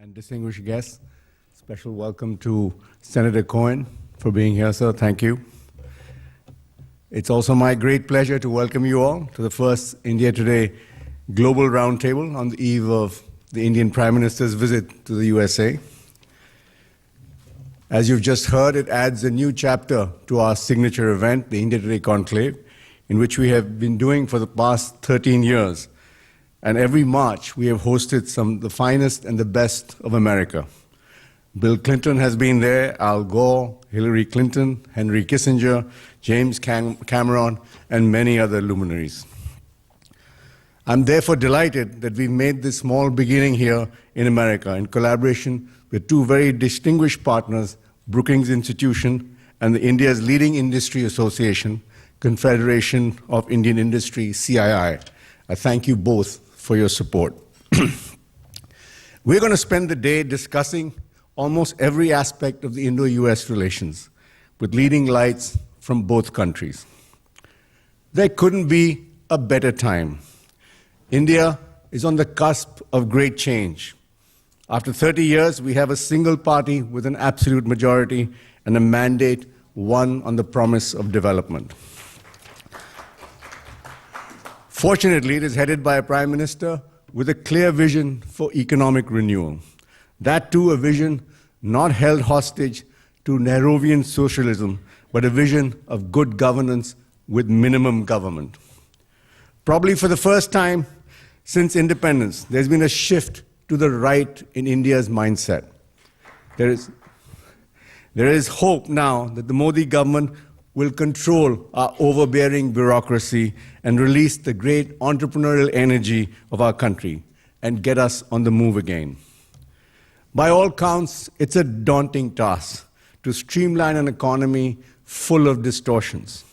and distinguished guests. Special welcome to Senator Cohen for being here, sir. Thank you. It's also my great pleasure to welcome you all to the first India Today Global Roundtable on the eve of the Indian Prime Minister's visit to the USA. As you've just heard, it adds a new chapter to our signature event, the India Today Conclave, in which we have been doing for the past 13 years. And every March, we have hosted some of the finest and the best of America. Bill Clinton has been there, Al Gore, Hillary Clinton, Henry Kissinger, James Cameron, and many other luminaries. I'm therefore delighted that we've made this small beginning here in America in collaboration with two very distinguished partners, Brookings Institution and the India's leading industry association, Confederation of Indian Industry, CII. I thank you both for your support. We're going to spend the day discussing almost every aspect of the Indo-US relations with leading lights from both countries. There couldn't be a better time. India is on the cusp of great change. After 30 years, we have a single party with an absolute majority and a mandate won on the promise of development. Fortunately, it is headed by a Prime Minister with a clear vision for economic renewal. That too, a vision not held hostage to Nehruvian socialism, but a vision of good governance with minimum government. Probably for the first time since independence, there's been a shift to the right in India's mindset. There is hope now that the Modi government will control our overbearing bureaucracy and release the great entrepreneurial energy of our country and get us on the move again. By all counts, it's a daunting task to streamline an economy full of distortions,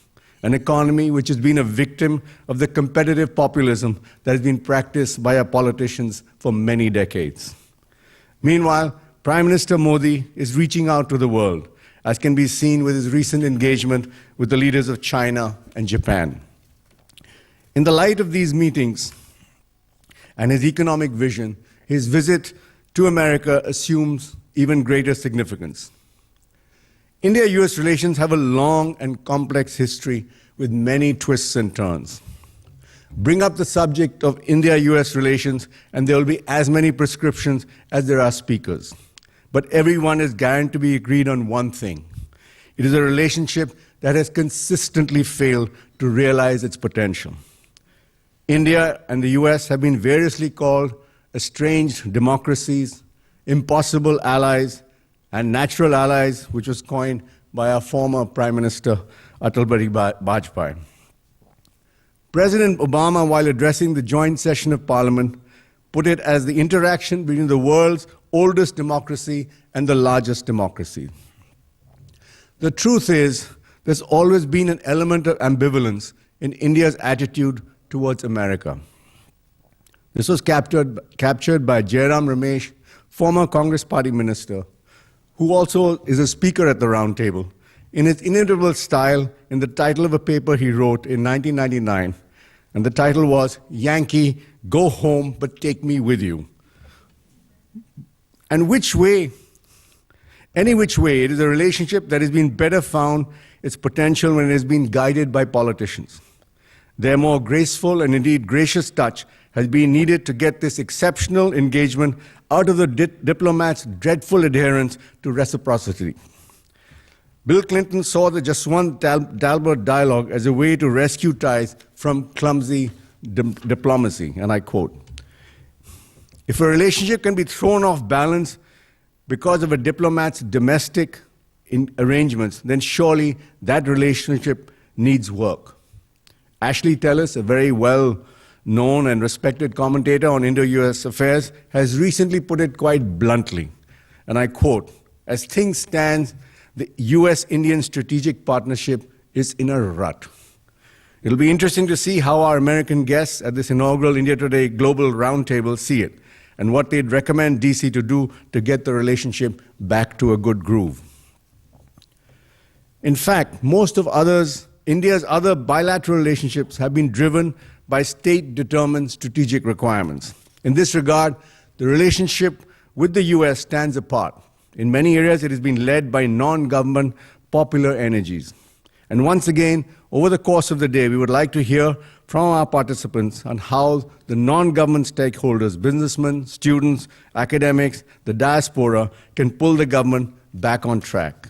an economy which has been a victim of the competitive populism that has been practiced by our politicians for many decades. Meanwhile, Prime Minister Modi is reaching out to the world, as can be seen with his recent engagement with the leaders of China and Japan. In the light of these meetings and his economic vision, his visit to America assumes even greater significance. India-US relations have a long and complex history with many twists and turns. Bring up the subject of India-US relations and there will be as many prescriptions as there are speakers. But everyone is guaranteed to be agreed on one thing. It is a relationship that has consistently failed to realize its potential. India and the US have been variously called estranged democracies, impossible allies, and natural allies, which was coined by our former Prime Minister Atal Bihari Vajpayee. President Obama, while addressing the joint session of Parliament, put it as the interaction between the world's oldest democracy and the largest democracy. The truth is, there's always been an element of ambivalence in India's attitude towards America. This was captured by Jairam Ramesh, former Congress Party minister, who also is a speaker at the roundtable, in his inimitable style in the title of a paper he wrote in 1999, and the title was, "Yankee, Go Home, but Take Me With You." And any which way, it is a relationship that has been better found its potential when it has been guided by politicians. Their more graceful and indeed gracious touch has been needed to get this exceptional engagement out of the diplomats' dreadful adherence to reciprocity. Bill Clinton saw the Jaswant-Dalbert dialogue as a way to rescue ties from clumsy diplomacy, and I quote, "If a relationship can be thrown off balance because of a diplomat's domestic arrangements, then surely that relationship needs work." Ashley Tellis, a very well-known and respected commentator on Indo-US affairs, has recently put it quite bluntly, and I quote, "As things stand, the US-Indian strategic partnership is in a rut." It'll be interesting to see how our American guests at this inaugural India Today Global Roundtable see it, and what they'd recommend DC to do to get the relationship back to a good groove. In fact, most of India's other bilateral relationships have been driven by state-determined strategic requirements. In this regard, the relationship with the US stands apart. In many areas, it has been led by non-government popular energies. And once again, over the course of the day, we would like to hear from our participants on how the non-government stakeholders, businessmen, students, academics, the diaspora, can pull the government back on track.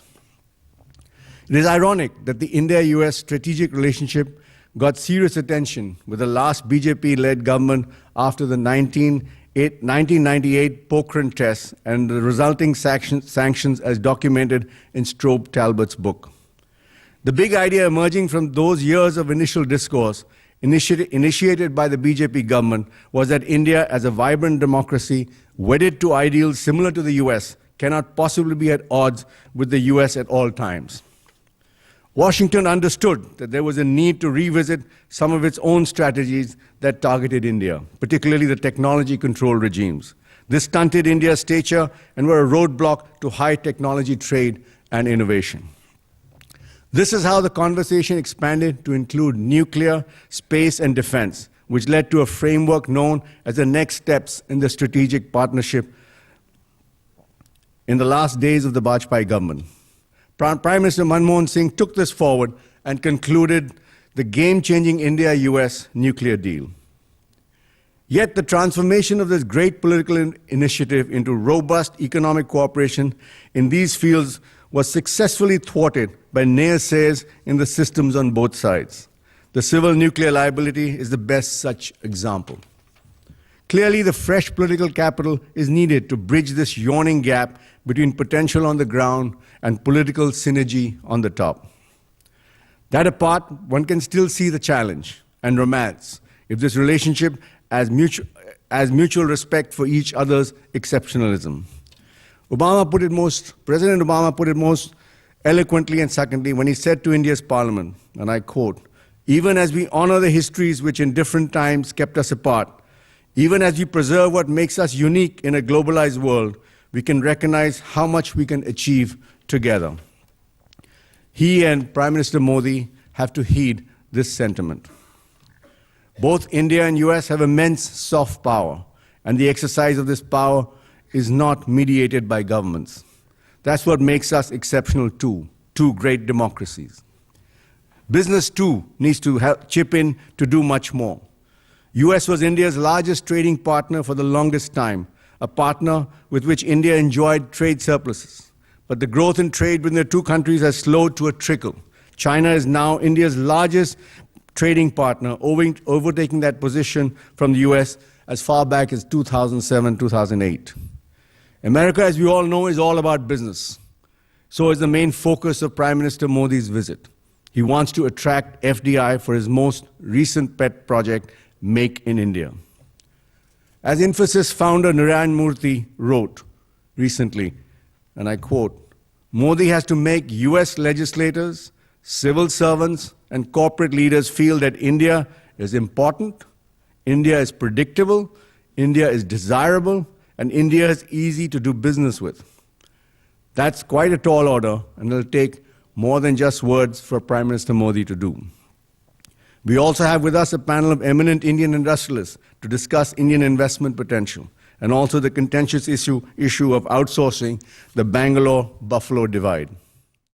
It is ironic that the India-US strategic relationship got serious attention with the last BJP-led government after the 1998 Pokhran tests and the resulting sanctions as documented in Strobe Talbot's book. The big idea emerging from those years of initial discourse initiated by the BJP government was that India, as a vibrant democracy wedded to ideals similar to the US, cannot possibly be at odds with the US at all times. Washington understood that there was a need to revisit some of its own strategies that targeted India, particularly the technology control regimes. This stunted India's stature and were a roadblock to high technology trade and innovation. This is how the conversation expanded to include nuclear, space, and defense, which led to a framework known as the next steps in the strategic partnership in the last days of the Vajpayee government. Prime Minister Manmohan Singh took this forward and concluded the game-changing India-US nuclear deal. Yet the transformation of this great political initiative into robust economic cooperation in these fields was successfully thwarted by naysayers in the systems on both sides. The civil nuclear liability is the best such example. Clearly, the fresh political capital is needed to bridge this yawning gap between potential on the ground and political synergy on the top. That apart, one can still see the challenge and romance if this relationship as mutual respect for each other's exceptionalism. President Obama put it most eloquently and succinctly when he said to India's parliament, and I quote, "Even as we honor the histories which in different times kept us apart, even as we preserve what makes us unique in a globalized world, we can recognize how much we can achieve together." He and Prime Minister Modi have to heed this sentiment. Both India and US have immense soft power, and the exercise of this power is not mediated by governments. That's what makes us exceptional too, two great democracies. Business too needs to chip in to do much more. US was India's largest trading partner for the longest time, a partner with which India enjoyed trade surpluses. But the growth in trade between the two countries has slowed to a trickle. China is now India's largest trading partner, overtaking that position from the US as far back as 2007, 2008. America, as we all know, is all about business. So is the main focus of Prime Minister Modi's visit. He wants to attract FDI for his most recent pet project, Make in India. As Infosys founder Narendra Modi wrote recently, and I quote, "Modi has to make US legislators, civil servants, and corporate leaders feel that India is important, India is predictable, India is desirable, and India is easy to do business with." That's quite a tall order, and it'll take more than just words for Prime Minister Modi to do. We also have with us a panel of eminent Indian industrialists to discuss Indian investment potential and also the contentious issue of outsourcing the Bangalore-Buffalo divide.